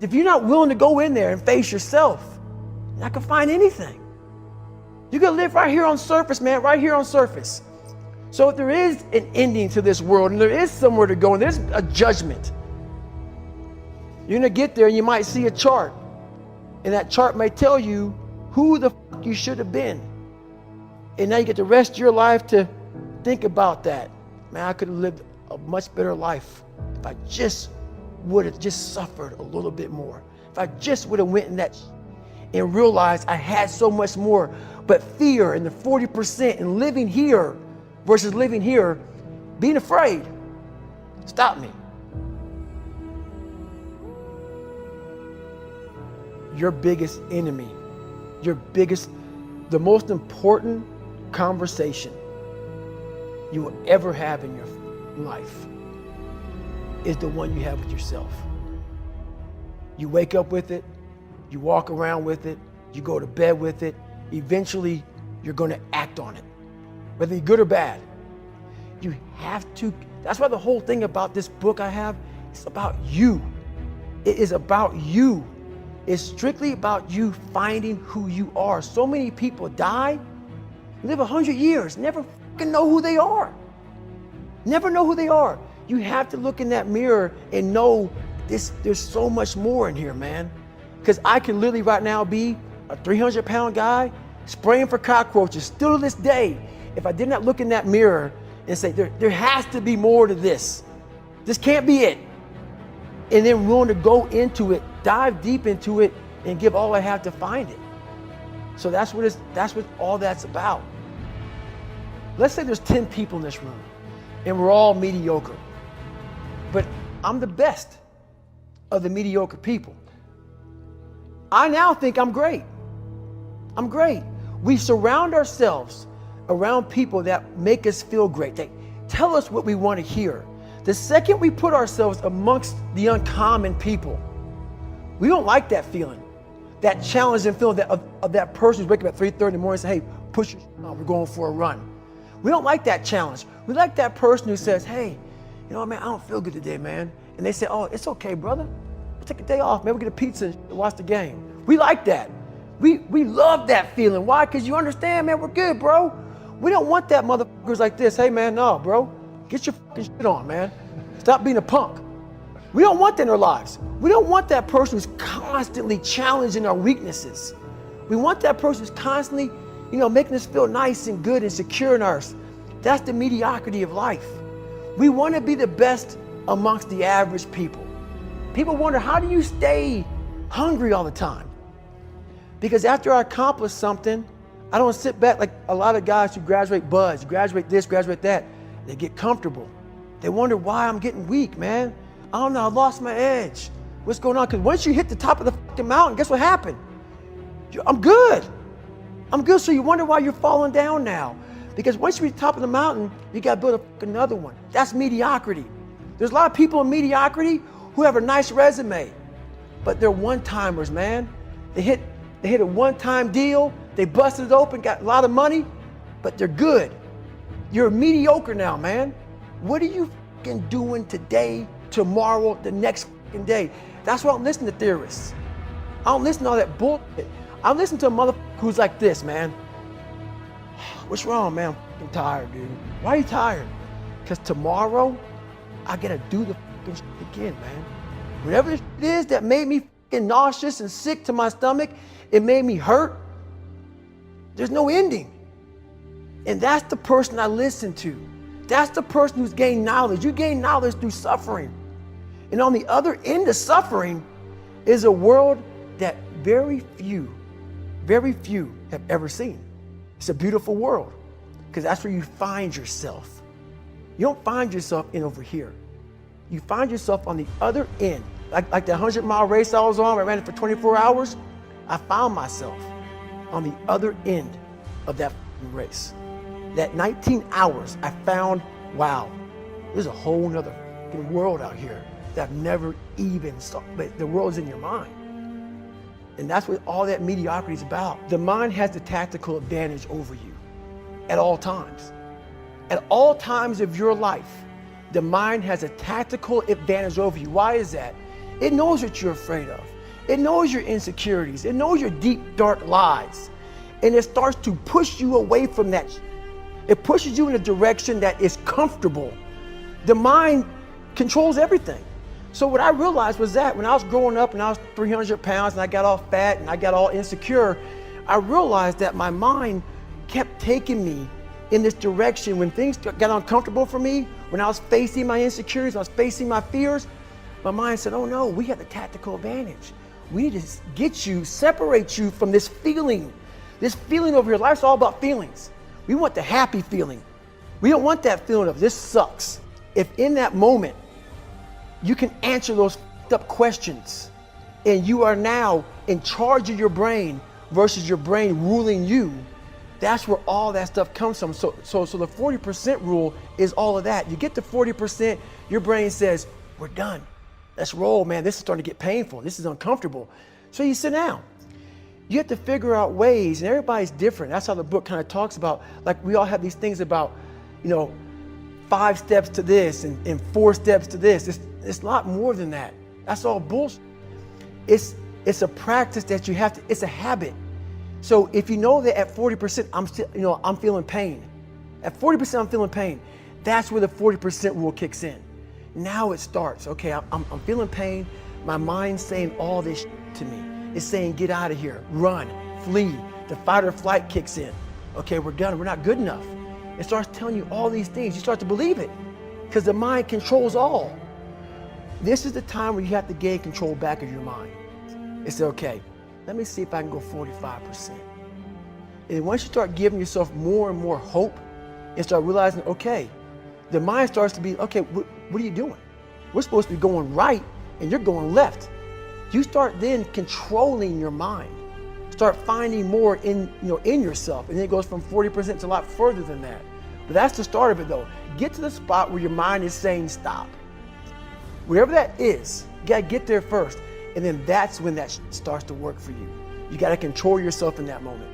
If you're not willing to go in there and face yourself, you're not gonna find anything. You're gonna live right here on surface, man, right here on surface. So if there is an ending to this world and there is somewhere to go and there's a judgment, you're gonna get there and you might see a chart. And that chart may tell you who the fuck you should have been. And now you get the rest of your life to think about that. Man, I could have lived a much better life if I just would have just suffered a little bit more. If I just would have went in that and realized I had so much more. But fear and the 40% and living here versus living here, being afraid, stop me. Your biggest enemy, the most important conversation you will ever have in your life is the one you have with yourself. You wake up with it, you walk around with it, you go to bed with it. Eventually, you're going to act on it, whether you're good or bad. You have to. That's why the whole thing about this book I have, it's about you. It is about you. It's strictly about you finding who you are. So many people die, live 100 years, never fucking know who they are. Never know who they are. You have to look in that mirror and know there's so much more in here, man. Because I can literally right now be a 300-pound guy spraying for cockroaches still to this day. If I did not look in that mirror and say, there has to be more to this. This can't be it. And then willing to go into it, dive deep into it, and give all I have to find it. So that's what all that's about. Let's say there's 10 people in this room, and we're all mediocre. But I'm the best of the mediocre people. I now think I'm great. I'm great. We surround ourselves around people that make us feel great. They tell us what we want to hear. The second we put ourselves amongst the uncommon people, we don't like that feeling, that challenging feeling of that person who's waking up at 3:30 in the morning and say, hey, push your on, we're going for a run. We don't like that challenge. We like that person who says, hey, you know what, man, I don't feel good today, man. And they say, oh, it's okay, brother. We'll take a day off, man. We'll get a pizza and watch the game. We like that. We love that feeling. Why? Because you understand, man, we're good, bro. We don't want that motherfuckers like this. Hey, man, no, bro. Get your fucking shit on, man. Stop being a punk. We don't want that in our lives. We don't want that person who's constantly challenging our weaknesses. We want that person who's constantly, making us feel nice and good and secure in ours. That's the mediocrity of life. We want to be the best amongst the average people. People wonder, how do you stay hungry all the time? Because after I accomplish something, I don't sit back like a lot of guys who graduate buds, graduate this, graduate that. They get comfortable. They wonder why I'm getting weak, man. I don't know, I lost my edge. What's going on? Because once you hit the top of the fucking mountain, guess what happened? I'm good. I'm good, so you wonder why you're falling down now. Because once you reach the top of the mountain, you got to build another one. That's mediocrity. There's a lot of people in mediocrity who have a nice resume, but they're one-timers, man. They hit a one-time deal, they busted it open, got a lot of money, but they're good. You're mediocre now, man. What are you fucking doing today, tomorrow, the next fucking day? That's why I don't listen to theorists. I don't listen to all that bullshit. I listen to a motherfucker who's like this, man. What's wrong, man? I'm fucking tired, dude. Why are you tired? Because tomorrow, I gotta do the fucking shit again, man. Whatever it is that made me fucking nauseous and sick to my stomach, it made me hurt. There's no ending. And that's the person I listen to. That's the person who's gained knowledge. You gain knowledge through suffering. And on the other end of suffering is a world that very few have ever seen. It's a beautiful world because that's where you find yourself. You don't find yourself in over here. You find yourself on the other end. Like the 100-mile race I was on, I ran it for 24 hours. I found myself on the other end of that race. That 19 hours, I found, wow, there's a whole nother world out here that I've never even saw. But the world's in your mind. And that's what all that mediocrity is about. The mind has the tactical advantage over you at all times. At all times of your life, the mind has a tactical advantage over you. Why is that? It knows what you're afraid of. It knows your insecurities. It knows your deep, dark lies. And it starts to push you away from that. It pushes you in a direction that is comfortable. The mind controls everything. So what I realized was that when I was growing up and I was 300 pounds and I got all fat and I got all insecure, I realized that my mind kept taking me in this direction. When things got uncomfortable for me, when I was facing my insecurities, I was facing my fears, my mind said, oh no, we have the tactical advantage. We need to get you, separate you from this feeling over here. Life's all about feelings. We want the happy feeling. We don't want that feeling of this sucks. If in that moment, you can answer those up questions and you are now in charge of your brain versus your brain ruling you, that's where all that stuff comes from. So the 40% rule is all of that. You get to 40%, your brain says, we're done. Let's roll, man. This is starting to get painful. This is uncomfortable. So you sit down. You have to figure out ways, and everybody's different. That's how the book kind of talks about, like we all have these things about, 5 steps to this and 4 steps to this. It's a lot more than that. That's all bullshit. It's a practice that you have to, it's a habit. So if you know that at 40%, I'm feeling pain. At 40%, I'm feeling pain. That's where the 40% rule kicks in. Now it starts. Okay, I'm feeling pain. My mind's saying all this to me. It's saying, get out of here, run, flee. The fight or flight kicks in. Okay, we're done. We're not good enough. It starts telling you all these things. You start to believe it because the mind controls all. This is the time where you have to gain control back of your mind. It's okay. Let me see if I can go 45%. And once you start giving yourself more and more hope and start realizing, okay, the mind starts to be, okay, what are you doing? We're supposed to be going right and you're going left. You start then controlling your mind. Start finding more in yourself. And then it goes from 40% to a lot further than that. But that's the start of it though. Get to the spot where your mind is saying stop. Wherever that is, you gotta get there first. And then that's when that starts to work for you. You gotta control yourself in that moment.